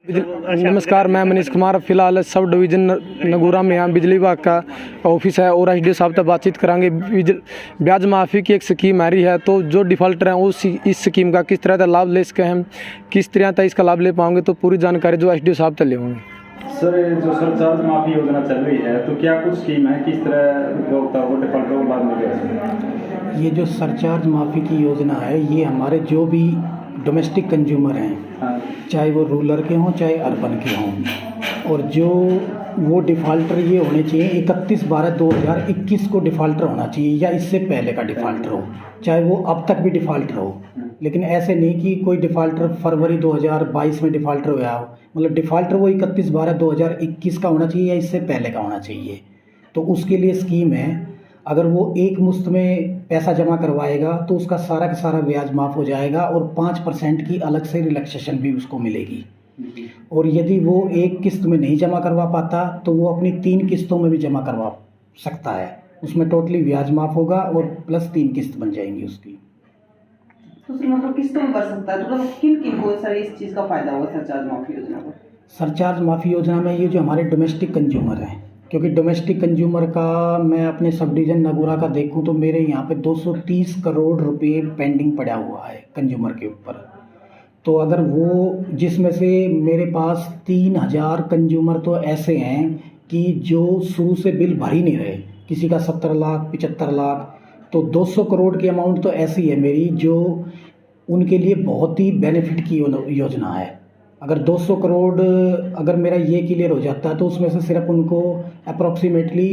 नमस्कार, मैं मनीष कुमार। फिलहाल सब डिवीज़न नगूरा में यहाँ बिजली विभाग का ऑफिस है और एसडीओ साहब तक बातचीत करांगे। ब्याज माफ़ी की एक स्कीम आ रही है, तो जो डिफ़ॉल्टर हैं उस इस स्कीम का किस तरह का लाभ ले सके, हम किस तरह तक इसका लाभ ले पाएंगे, तो पूरी जानकारी जो एसडीओ साहब तक ले होंगे। सर, जो सरचार्ज माफ़ी योजना चल रही है, तो क्या कुछ स्कीम है, किस तरह उपभोक्ता को डिफ़ॉल्टर को बाद में? ये जो सरचार्ज माफ़ी की योजना है, ये हमारे जो भी डोमेस्टिक कंज्यूमर हैं, चाहे वो रूरल के हों चाहे अर्बन के हों, और जो वो डिफ़ॉल्टर ये होने चाहिए 31/12/2021 को डिफ़ॉल्टर होना चाहिए या इससे पहले का डिफ़ॉल्टर हो, चाहे वो अब तक भी डिफ़ॉल्टर हो। लेकिन ऐसे नहीं कि कोई डिफ़ॉल्टर फरवरी 2022 में डिफ़ॉल्टर हुआ हो, मतलब डिफ़ॉल्टर वो 31/12/2021 का होना चाहिए या इससे पहले का होना चाहिए। तो उसके लिए स्कीम है, अगर वो एक मुश्त में पैसा जमा करवाएगा तो उसका सारा का सारा ब्याज माफ़ हो जाएगा और 5% की अलग से रिलैक्सेशन भी उसको मिलेगी। और यदि वो एक किस्त में नहीं जमा करवा पाता तो वो अपनी 3 किस्तों में भी जमा करवा सकता है। उसमें टोटली ब्याज माफ़ होगा और प्लस 3 किस्त बन जाएंगी उसकी। तो सर मतलब किस्तों में भर सकता है, तो मतलब किन किन को सर इस चीज़ का फ़ायदा होगा सरचार्ज माफ़ी योजना को? सरचार्ज माफ़ी योजना में ये जो हमारे डोमेस्टिक कंज्यूमर हैं, क्योंकि डोमेस्टिक कंज्यूमर का मैं अपने सब डिवीज़न नगूरा का देखूं तो मेरे यहाँ पे 230 करोड़ रुपए पेंडिंग पड़ा हुआ है कंज्यूमर के ऊपर। तो अगर वो, जिसमें से मेरे पास 3000 कंज्यूमर तो ऐसे हैं कि जो शुरू से बिल भर ही नहीं रहे, किसी का 70 लाख 75 लाख, तो 200 करोड़ की अमाउंट तो ऐसी है मेरी जो उनके लिए बहुत ही बेनिफिट की योजना है। अगर 200 करोड़ अगर मेरा ये क्लियर हो जाता है तो उसमें से सिर्फ उनको अप्रॉक्सीमेटली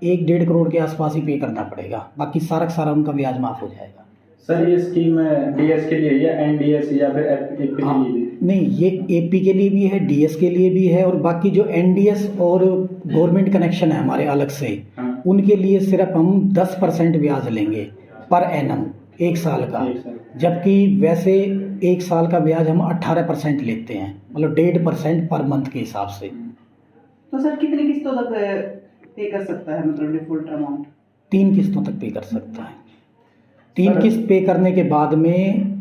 1-1.5 करोड़ के आसपास ही पे करना पड़ेगा, बाकी सारा उनका ब्याज माफ़ हो जाएगा। सर, ये स्कीम डीएस के लिए या एनडीएस या फिर एपी के लिए भी? नहीं, ये एपी के लिए भी है, डीएस के लिए भी है, और बाकी जो एनडीएस और गवर्नमेंट कनेक्शन है हमारे अलग से, उनके लिए सिर्फ हम 10% ब्याज लेंगे पर एनम 1 साल का, जबकि वैसे 1 साल का ब्याज हम 18% लेते हैं, मतलब 1.5% पर मंथ के हिसाब से। तो सर कितनी किस्तों तक पे कर सकता है, मतलब डिफॉल्ट अमाउंट? 3 किस्तों तक पे कर सकता है। 3 किस्त पे करने के बाद में,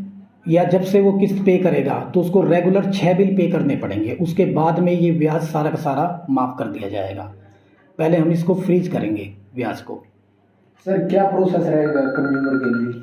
या जब से वो किस्त पे करेगा तो उसको रेगुलर 6 बिल पे करने पड़ेंगे, उसके बाद में ये ब्याज सारा का सारा माफ़ कर दिया जाएगा। पहले हम इसको फ्रीज करेंगे ब्याज को। सर, क्या प्रोसेस रहेगा कंज्यूमर के लिए?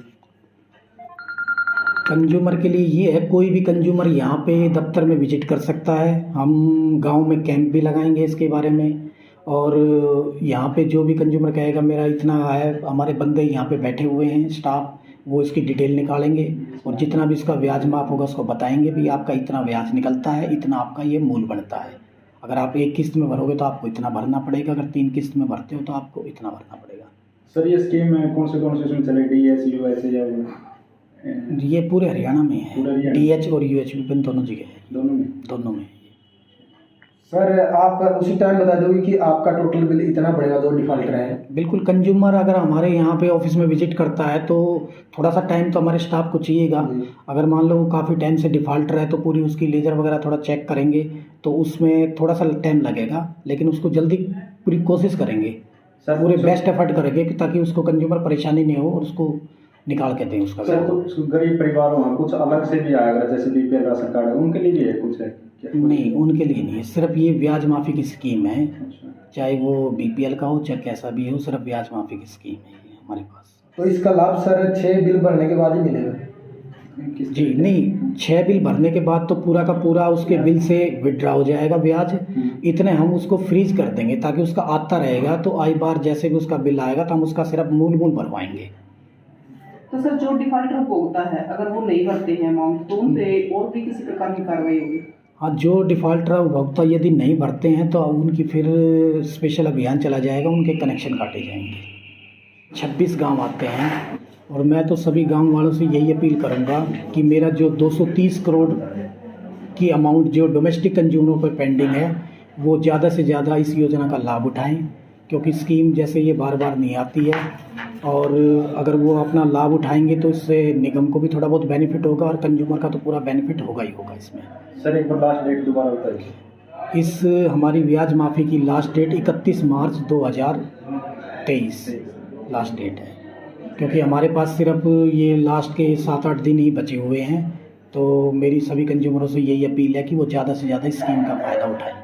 कंज्यूमर के लिए ये है, कोई भी कंज्यूमर यहाँ पे दफ्तर में विजिट कर सकता है। हम गांव में कैंप भी लगाएंगे इसके बारे में, और यहाँ पे जो भी कंज्यूमर कहेगा मेरा इतना है, हमारे बंदे यहाँ पे बैठे हुए हैं स्टाफ, वो इसकी डिटेल निकालेंगे और जितना भी इसका ब्याज माफ़ होगा उसको बताएंगे भी आपका इतना ब्याज निकलता है, इतना आपका ये मूल बनता है। अगर आप 1 किस्त में भरोगे तो आपको इतना भरना पड़ेगा, अगर 3 किस्त में भरते हो तो आपको इतना भरना पड़ेगा। सर, ये स्कीम कौन से उसमें चले, डीएस यूएस या? ये पूरे हरियाणा में है, डीएच और यूएच भी दोनों जगह है। दोनों में। सर, आप उसी टाइम बता दोगे कि आपका टोटल बिल इतना बढ़ेगा जो डिफॉल्टर है? बिल्कुल, कंज्यूमर अगर हमारे यहाँ पे ऑफिस में विजिट करता है तो थोड़ा सा टाइम तो हमारे स्टाफ को चाहिएगा। अगर मान लो वो काफ़ी टाइम से डिफॉल्टर है तो पूरी उसकी लेजर वगैरह थोड़ा चेक करेंगे, तो उसमें थोड़ा सा टाइम लगेगा, लेकिन उसको जल्दी पूरी कोशिश करेंगे, पूरे बेस्ट एफर्ट करेंगे ताकि उसको कंज्यूमर परेशानी नहीं हो और उसको निकाल के दें उसका। सर, तो गरीब परिवारों में कुछ अलग से भी आएगा, जैसे बीपीएल राशन कार्ड है, उनके लिए भी है कुछ है? नहीं, उनके लिए नहीं है, सिर्फ ये ब्याज माफ़ी की स्कीम है। चाहे वो बीपीएल का हो चाहे कैसा भी हो, सिर्फ ब्याज माफ़ी की स्कीम है ये हमारे पास। तो इसका लाभ सर 6 बिल भरने के बाद ही मिलेगा? जी नहीं, 6 बिल भरने के बाद तो पूरा का पूरा उसके बिल से विड्रा हो जाएगा ब्याज। इतने हम उसको फ्रीज कर देंगे ताकि उसका आता रहेगा, तो आई बार जैसे भी उसका बिल आएगा तो हम उसका सिर्फ मूल भरवाएंगे। तो सर जो डिफॉल्टर होता है, अगर वो नहीं भरते हैं अमाउंट, तो उन पे और भी किसी प्रकार की कार्रवाई होगी? हाँ, जो डिफ़ॉल्टर उपभोक्ता यदि नहीं भरते हैं तो उनकी फिर स्पेशल अभियान चला जाएगा, उनके कनेक्शन काटे जाएंगे। 26 गांव आते हैं और मैं तो सभी गांव वालों से यही अपील करूंगा कि मेरा जो 230 करोड़ की अमाउंट जो डोमेस्टिक कंज्यूमरों पर पेंडिंग है, वो ज़्यादा से ज़्यादा इस योजना का लाभ उठाएं, क्योंकि स्कीम जैसे ये बार बार नहीं आती है, और अगर वो अपना लाभ उठाएंगे तो इससे निगम को भी थोड़ा बहुत बेनिफिट होगा और कंज्यूमर का तो पूरा बेनिफिट होगा ही होगा इसमें। सर, एक बार लास्ट डेट दोबारा बताइए। इस हमारी ब्याज माफ़ी की लास्ट डेट 31 मार्च 2023 लास्ट डेट है, क्योंकि हमारे पास सिर्फ ये लास्ट के 7-8 दिन ही बचे हुए हैं, तो मेरी सभी कंज्यूमरों से यही अपील है कि वो ज़्यादा से ज़्यादा इस स्कीम का फ़ायदा उठाएं।